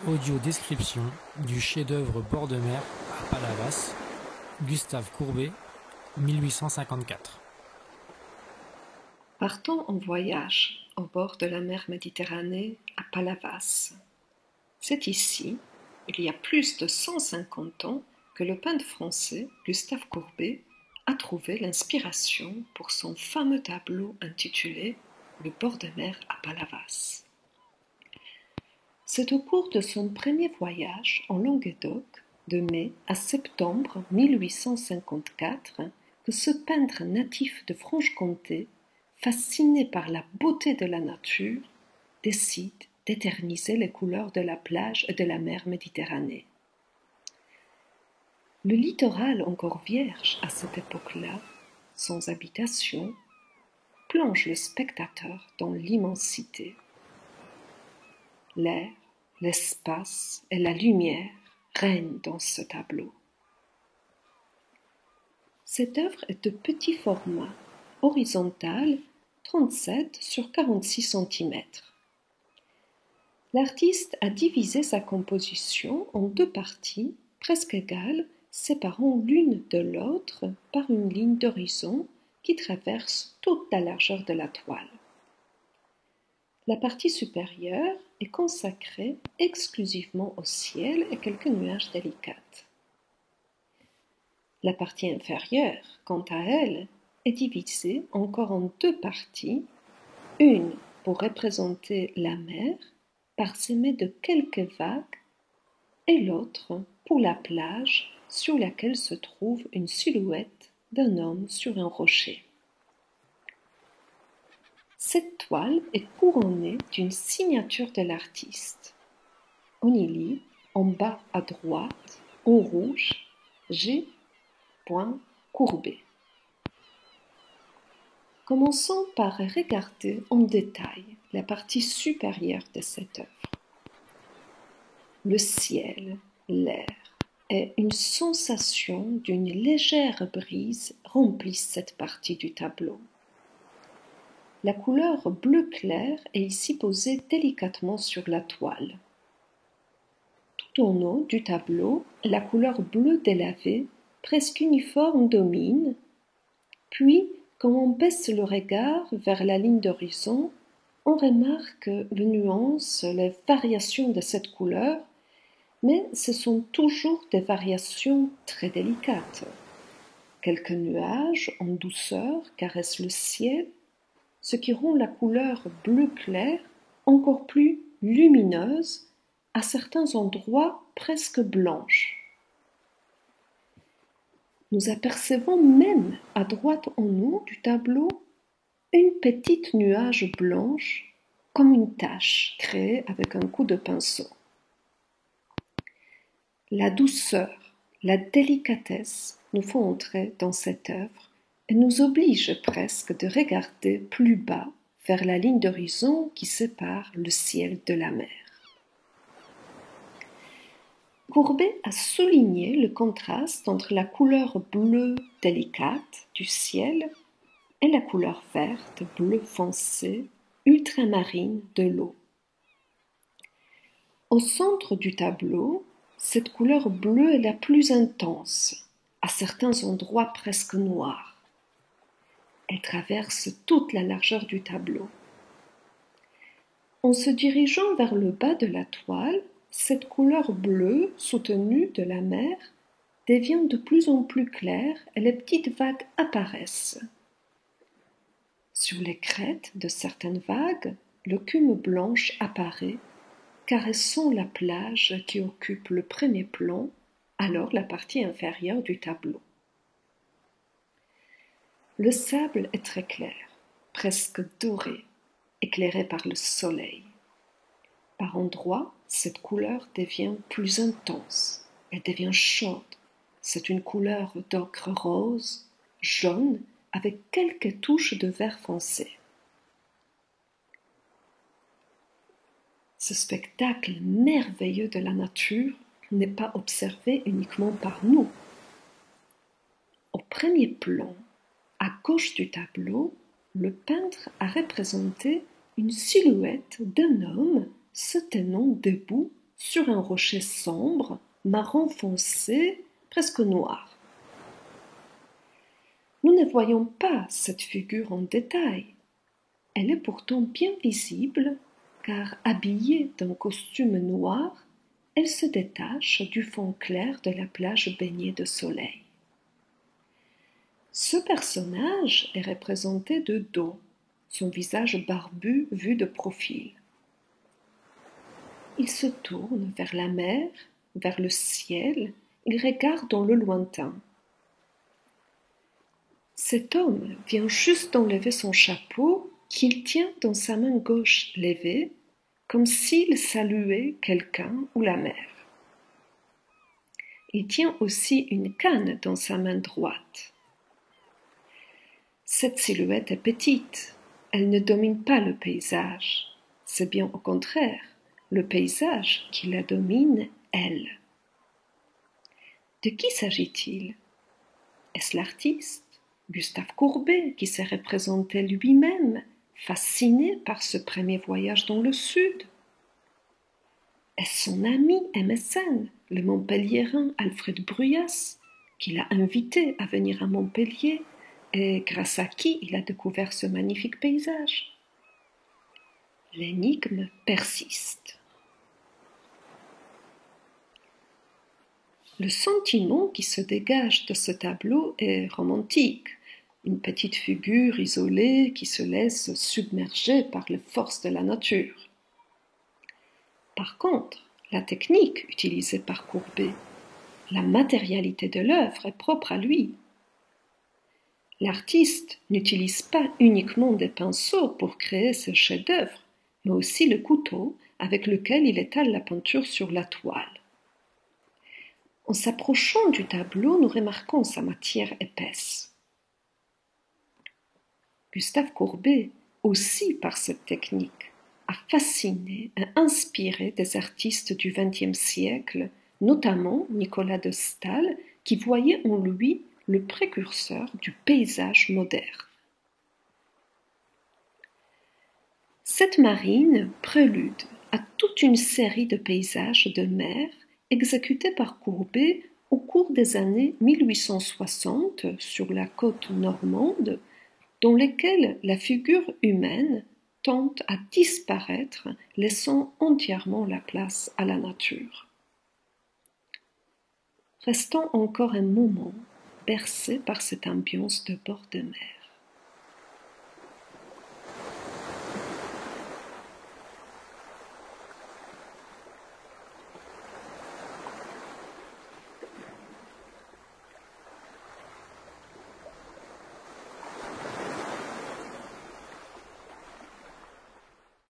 Audio description du chef-d'œuvre Bord de mer à Palavas, Gustave Courbet, 1854. Partons en voyage au bord de la mer Méditerranée à Palavas. C'est ici, il y a plus de 150 ans, que le peintre français Gustave Courbet a trouvé l'inspiration pour son fameux tableau intitulé « Le bord de mer à Palavas ». C'est au cours de son premier voyage en Languedoc, de mai à septembre 1854, que ce peintre natif de Franche-Comté, fasciné par la beauté de la nature, décide d'éterniser les couleurs de la plage et de la mer Méditerranée. Le littoral encore vierge à cette époque-là, sans habitation, plonge le spectateur dans l'immensité. L'air, l'espace et la lumière règnent dans ce tableau. Cette œuvre est de petit format, horizontale, 37 sur 46 cm. L'artiste a divisé sa composition en deux parties presque égales, séparant l'une de l'autre par une ligne d'horizon qui traverse toute la largeur de la toile. La partie supérieure est consacrée exclusivement au ciel et quelques nuages délicats. La partie inférieure, quant à elle, est divisée encore en deux parties, une pour représenter la mer, parsemée de quelques vagues, et l'autre pour la plage sur laquelle se trouve une silhouette d'un homme sur un rocher. Cette toile est couronnée d'une signature de l'artiste. On y lit, en bas à droite, en rouge, G. Courbet. Commençons par regarder en détail la partie supérieure de cette œuvre. Le ciel, l'air et une sensation d'une légère brise remplissent cette partie du tableau. La couleur bleu clair est ici posée délicatement sur la toile. Tout en haut du tableau, la couleur bleue délavée, presque uniforme, domine. Puis, quand on baisse le regard vers la ligne d'horizon, on remarque les nuances, les variations de cette couleur, mais ce sont toujours des variations très délicates. Quelques nuages en douceur caressent le ciel, ce qui rend la couleur bleu clair encore plus lumineuse, à certains endroits presque blanche. Nous apercevons même à droite en haut du tableau une petite nuage blanche comme une tache créée avec un coup de pinceau. La douceur, la délicatesse nous font entrer dans cette œuvre et nous oblige presque de regarder plus bas vers la ligne d'horizon qui sépare le ciel de la mer. Courbet a souligné le contraste entre la couleur bleue délicate du ciel et la couleur verte, bleu foncé, ultramarine de l'eau. Au centre du tableau, cette couleur bleue est la plus intense, à certains endroits presque noire. Elle traverse toute la largeur du tableau. En se dirigeant vers le bas de la toile, cette couleur bleue soutenue de la mer devient de plus en plus claire et les petites vagues apparaissent. Sur les crêtes de certaines vagues, l'écume blanche apparaît, caressant la plage qui occupe le premier plan, alors la partie inférieure du tableau. Le sable est très clair, presque doré, éclairé par le soleil. Par endroits, cette couleur devient plus intense, elle devient chaude. C'est une couleur d'ocre rose, jaune, avec quelques touches de vert foncé. Ce spectacle merveilleux de la nature n'est pas observé uniquement par nous. Au premier plan, à gauche du tableau, le peintre a représenté une silhouette d'un homme se tenant debout sur un rocher sombre, marron foncé, presque noir. Nous ne voyons pas cette figure en détail. Elle est pourtant bien visible, car habillée d'un costume noir, elle se détache du fond clair de la plage baignée de soleil. Ce personnage est représenté de dos, son visage barbu vu de profil. Il se tourne vers la mer, vers le ciel, il regarde dans le lointain. Cet homme vient juste d'enlever son chapeau qu'il tient dans sa main gauche levée, comme s'il saluait quelqu'un ou la mer. Il tient aussi une canne dans sa main droite. Cette silhouette est petite, elle ne domine pas le paysage. C'est bien au contraire, le paysage qui la domine, elle. De qui s'agit-il? Est-ce l'artiste, Gustave Courbet, qui s'est représenté lui-même, fasciné par ce premier voyage dans le sud? Est-ce son ami et mécène, le Montpelliérain Alfred Bruyas, qui l'a invité à venir à Montpellier et grâce à qui il a découvert ce magnifique paysage? L'énigme persiste. Le sentiment qui se dégage de ce tableau est romantique, une petite figure isolée qui se laisse submerger par les forces de la nature. Par contre, la technique utilisée par Courbet, la matérialité de l'œuvre est propre à lui. L'artiste n'utilise pas uniquement des pinceaux pour créer ce chef-d'œuvre, mais aussi le couteau avec lequel il étale la peinture sur la toile. En s'approchant du tableau, nous remarquons sa matière épaisse. Gustave Courbet, aussi par cette technique, a fasciné et inspiré des artistes du XXe siècle, notamment Nicolas de Staël, qui voyait en lui le précurseur du paysage moderne. Cette marine prélude à toute une série de paysages de mer exécutés par Courbet au cours des années 1860 sur la côte normande, dans lesquels la figure humaine tente à disparaître, laissant entièrement la place à la nature. Restons encore un moment bercés par cette ambiance de bord de mer.